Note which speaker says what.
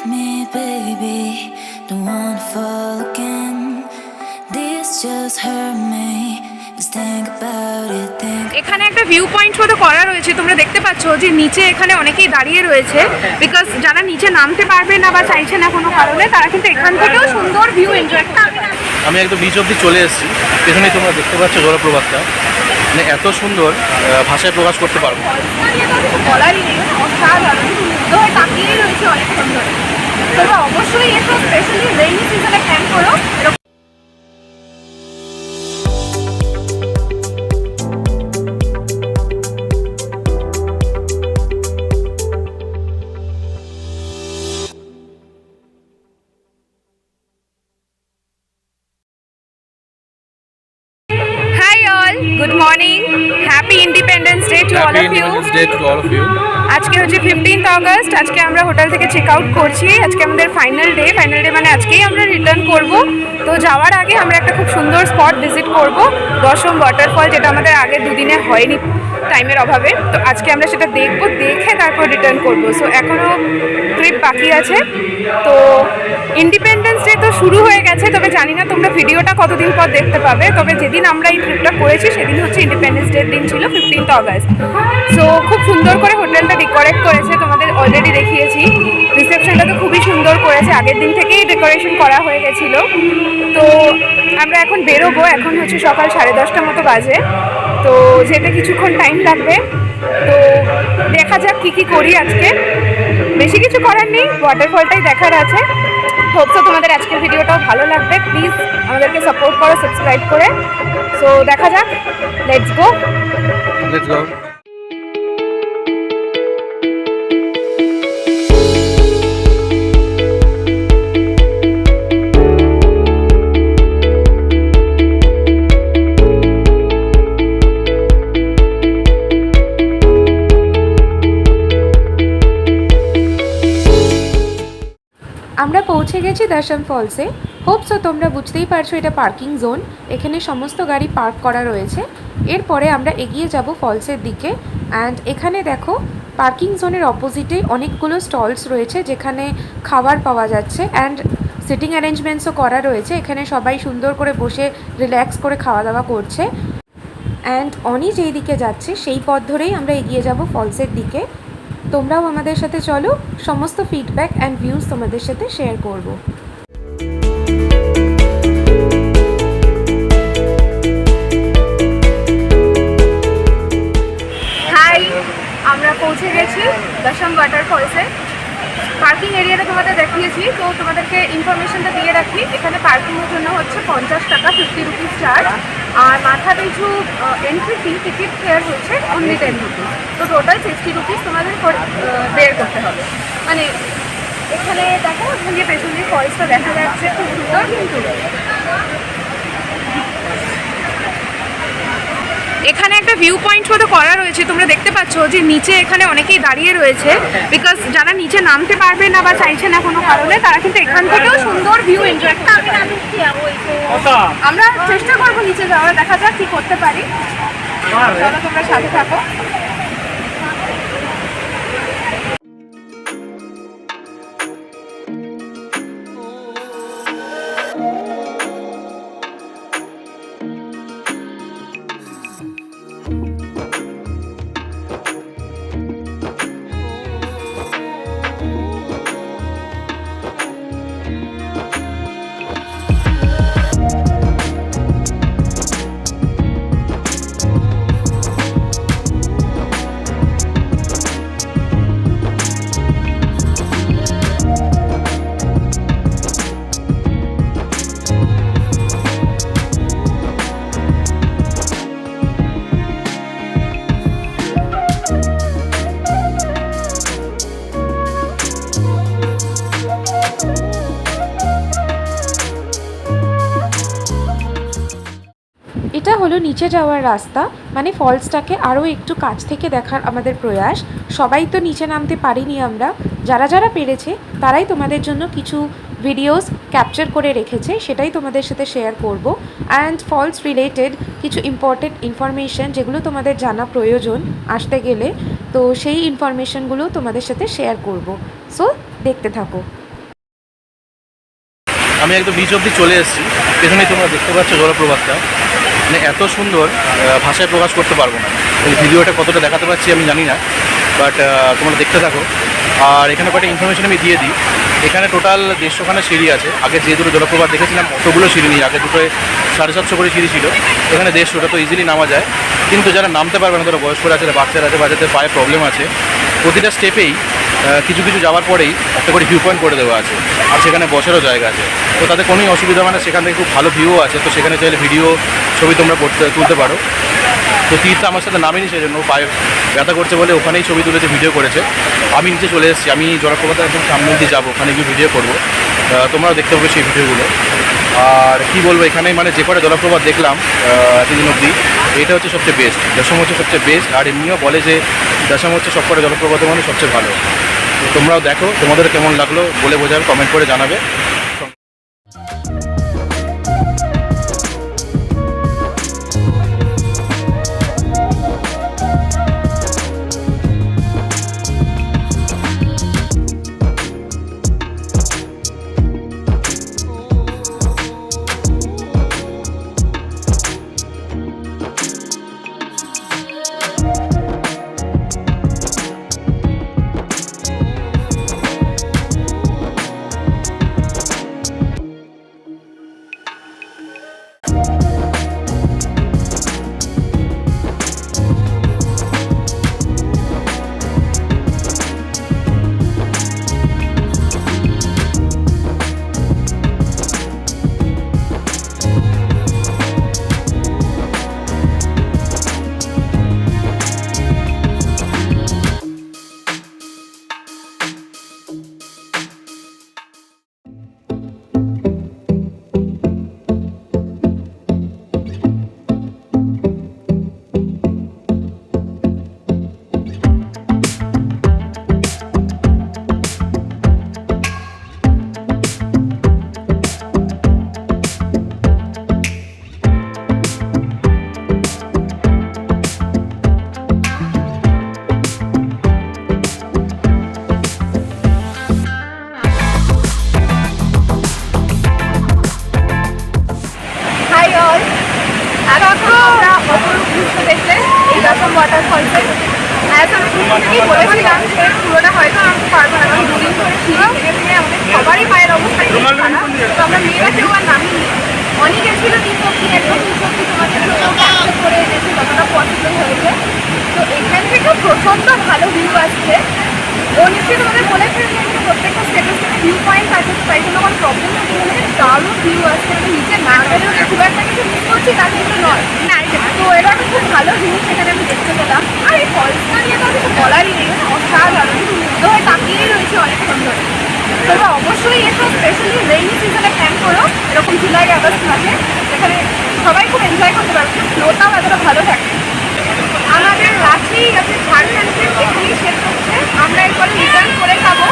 Speaker 1: me, baby. Don't wanna fall again. This just hurt me. Just think about it.
Speaker 2: এখানে একটা view point মতো করা রয়েছে, তোমরা দেখতে পাচ্ছ যে নিচে এখানে অনেকেই দাঁড়িয়ে রয়েছে, বিকজ যারা নিচে নামতে পারবে না বা চাইছে না কোনো কারণে, তারা কিন্তু এখান থেকেও সুন্দর ভিউ এনজয় করতে পারবে।
Speaker 3: আমি একদম বিচ অব্দি চলে এসেছি, পেছনে তোমরা দেখতে পাচ্ছ জলপ্রপাতটা, মানে এত সুন্দর ভাষায় প্রকাশ করতে পারবো
Speaker 2: বলারই নেই, অসাধারণ মুগ্ধ হয়ে তাকিয়েই রয়েছে অনেকক্ষণ ধরে। তোমরা অবশ্যই এসো, স্পেশালি রেইনি সিজনে প্ল্যান করো। Good morning, happy Independence Day to all of you. আজকে হচ্ছে 15th অগস্ট। আজকে আমরা হোটেল থেকে চেক আউট করছি। আজকে আমাদের ফাইনাল ডে মানে আজকেই আমরা রিটার্ন করব। তো যাওয়ার আগে আমরা একটা খুব সুন্দর স্পট ভিজিট করব, দশম ওয়াটারফল, যেটা আমাদের আগে দুদিনে হয়নি টাইমের অভাবে। তো আজকে আমরা সেটা দেখবো, দেখে তারপর রিটার্ন করব। সো এখনও ট্রিপ বাকি আছে। তো ইন্ডিপেন্ডেন্স ডে তো শুরু হয়ে গেছে, তবে জানি না তোমরা ভিডিওটা কতদিন পর দেখতে পাবে। তবে যেদিন আমরা এই ট্রিপটা করেছি সেদিন হচ্ছে ইন্ডিপেন্ডেন্স ডের দিন ছিল, 15th অগস্ট। সো খুব সুন্দর করে হোটেলটা ডেকোরেট করেছে, তোমাদের অলরেডি দেখিয়েছি। রিসেপশনটা তো খুবই সুন্দর করেছে, আগের দিন থেকেই ডেকোরেশন করা হয়ে গেছিলো। তো আমরা এখন বেরোবো, এখন হচ্ছে সকাল 10:30 মতো বাজে। তো যেতে কিছুক্ষণ টাইম লাগবে। তো দেখা যাক কী করি আজকে। বেশি কিছু করার নেই, ওয়াটারফলটাই দেখার আছে। হোপসো তোমাদের আজকের ভিডিওটাও ভালো লাগবে। প্লিজ আমাদেরকে সাপোর্ট করো সাবস্ক্রাইব করে। সো দেখা যাক, লেটস গো। আমরা পৌঁছে গেছি দাসাম ফলসে। হোপসো তোমরা বুঝতেই পারছো এটা পার্কিং জোন, এখানে সমস্ত গাড়ি পার্ক করা রয়েছে। এরপরে আমরা এগিয়ে যাব ফলসের দিকে। অ্যান্ড এখানে দেখো পার্কিং জোনের অপোজিটে অনেকগুলো স্টলস রয়েছে যেখানে খাবার পাওয়া যাচ্ছে, অ্যান্ড সিটিং অ্যারেঞ্জমেন্টসও করা রয়েছে। এখানে সবাই সুন্দর করে বসে রিল্যাক্স করে খাওয়া দাওয়া করছে। অ্যান্ড অনি যেই দিকে যাচ্ছে সেই পথ ধরেই আমরা এগিয়ে যাব ফলসের দিকে। তোমরাও আমাদের সাথে চলো, সমস্ত ফিডব্যাক অ্যান্ড ভিউজ তোমাদের সাথে শেয়ার করব। হাই, আমরা পৌঁছে গেছি দাসাম ওয়াটারফলসে। পার্কিং এরিয়াটা তোমাদের দেখিয়েছি, তো তোমাদেরকে ইনফরমেশনটা দিয়ে রাখি। এখানে পার্কিংয়ের জন্য হচ্ছে 50 টাকা, 50 রুপিস চার্জ। আর মাথা পিছু এন্ট্রি ফি, টিকিট ফেয়ার হচ্ছে অনলি 10 রুপিস। তো টোটাল 60 রুপিস তোমাদের বের করতে হবে। মানে এখানে দেখো, ওখান দিয়ে পেছন দিয়ে ফলসটা দেখা যাচ্ছে, খুব সুন্দর। কিন্তু এখানে একটা ভিউ পয়েন্ট মতো করা রয়েছে, তোমরা দেখতে পাচ্ছ যে নিচে এখানে অনেকেই দাঁড়িয়ে রয়েছে, বিকজ যারা নিচে নামতে পারবে না বা চাইছে না কোনো কারণে, তারা কিন্তু এখান থেকেও সুন্দর ভিউ এনজয় করতে পারবে। আমরা চেষ্টা করবো নিচে যাওয়ার, দেখা যাক কি করতে পারি। চলো তোমরা সাথে থাকো। এটা হলো নিচে যাওয়ার রাস্তা, মানে ফলসটাকে আরও একটু কাছ থেকে দেখার আমাদের প্রয়াস। সবাই তো নিচে নামতে পারিনি আমরা, যারা যারা পেরেছে তারাই তোমাদের জন্য কিছু ভিডিওস ক্যাপচার করে রেখেছে, সেটাই তোমাদের সাথে শেয়ার করব। অ্যান্ড ফলস রিলেটেড কিছু ইম্পর্টেন্ট ইনফরমেশন যেগুলো তোমাদের জানা প্রয়োজন আসতে গেলে, তো সেই ইনফরমেশনগুলো তোমাদের সাথে শেয়ার করব। সো দেখতে থাকো।
Speaker 3: আমি একদম বিচ অব্দি চলে এসেছি। পেছনেই তোমরা দেখতে পাচ্ছ জলপ্রপাতটা, মানে এত সুন্দর ভাষায় প্রকাশ করতে পারবো না। এই ভিডিওটা কতটা দেখাতে পারছি আমি জানি না, বাট তোমরা দেখতে থাকো। আর এখানে কয়েকটা ইনফরমেশন আমি দিয়ে দিই। এখানে টোটাল 150খানা সিঁড়ি আছে। আগে যে দুটো জলপ্রপাত দেখেছিলাম অতগুলো সিঁড়ি নেই, আগে দুটোয় 750 করে সিঁড়ি ছিল, এখানে 150টা, তো ইজিলি নামা যায়। কিন্তু যারা নামতে পারবে না, তারা বয়স্করা আছে, বাচ্চারা আছে, বাচ্চাদের পায়ে প্রবলেম আছে, প্রতিটা স্টেপেই কিছু কিছু যাওয়ার পরেই একটা করে ভিউ পয়েন্ট করে দেওয়া আছে, আর সেখানে বসারও জায়গা আছে। তো তাদের কোনোই অসুবিধা হয় না, সেখান থেকে খুব ভালো ভিউও আছে। তো সেখানে চাইলে ভিডিও ছবি তোমরা তুলতে পারো। তো তীর্থ আমার সাথে নামেনি, সেই জন্য পায়ে ব্যথা করছে বলে ওখানেই ছবি তুলেছে, ভিডিও করেছে। আমি নিচে চলে এসেছি, আমি জলপ্রপাতের একদম সামনে দিয়ে যাবো, ওখানে গিয়ে ভিডিও করবো, তোমরাও দেখতে পাবে সেই ভিডিওগুলো। আর কি বলবো, এখানে মানে যে কটা জলপ্রপাত দেখলাম এতদিন অবধি, এটা হচ্ছে সবচেয়ে বেস্ট। দশম হচ্ছে সবচেয়ে বেস্ট। আর এমনিও বলে যে দশম হচ্ছে সব কটা জলপ্রপাতের মানে সবচেয়ে ভালো। তো তোমরাও দেখো, তোমাদের কেমন লাগলো বলে বোঝাবে, কমেন্ট করে জানাবে।
Speaker 2: ওয়াটারফলসে আমি বলেছিলাম যে পুরোটা হয়তো আমি পারবো না, কারণ দুদিন ধরে সিঁড়ি ভেঙে ভেঙে আমাদের সবারই পায়ের অবস্থা খুব খারাপ। তো আমরা মেয়েরা কেউ আর নামিনি, অনেক এসেছিল তিন অব্দি, একদম তিন অব্দি তোমাদের জন্য করে এনেছি যতটা পসিবল হয়েছে। তো এখান থেকে প্রচণ্ড ভালো ভিউ আসছে। ও নিশ্চয়ই তোমাদের বলেছে যে প্রত্যেকটা স্টেপে ভিউ পয়েন্ট আছে, তাই জন্য আমার প্রবলেম হচ্ছে, মানে দারুণ ভিউ আসছে। মানে নিচে না গেলেও যে খুব একটা কিছু মিস করছি তার কিছু নয়। তো এটা একটা খুব ভালো জিনিস সেখানে আমি দেখতে পেলাম। আর এই ফলসটা নিয়ে তো কিছু বলারই নেই, মানে অসাধারণ, কিন্তু মুগ্ধ হয়ে তাকিয়েই রয়েছে অনেকক্ষণ ধরে। তবে অবশ্যই এসব স্পেশালি রেইনি সিজনে প্ল্যান করো, এরকম জুলাই আগস্ট মাসে, যেখানে সবাই খুব এনজয় করতে পারবে, ফ্লোটাও এতটা ভালো থাকে। আমাদের রাঁচি আছে ঝাড়খণ্ড ট্রিপ এখানেই শেষ হচ্ছে। আমরা এরপরে রিটার্ন করে যাবো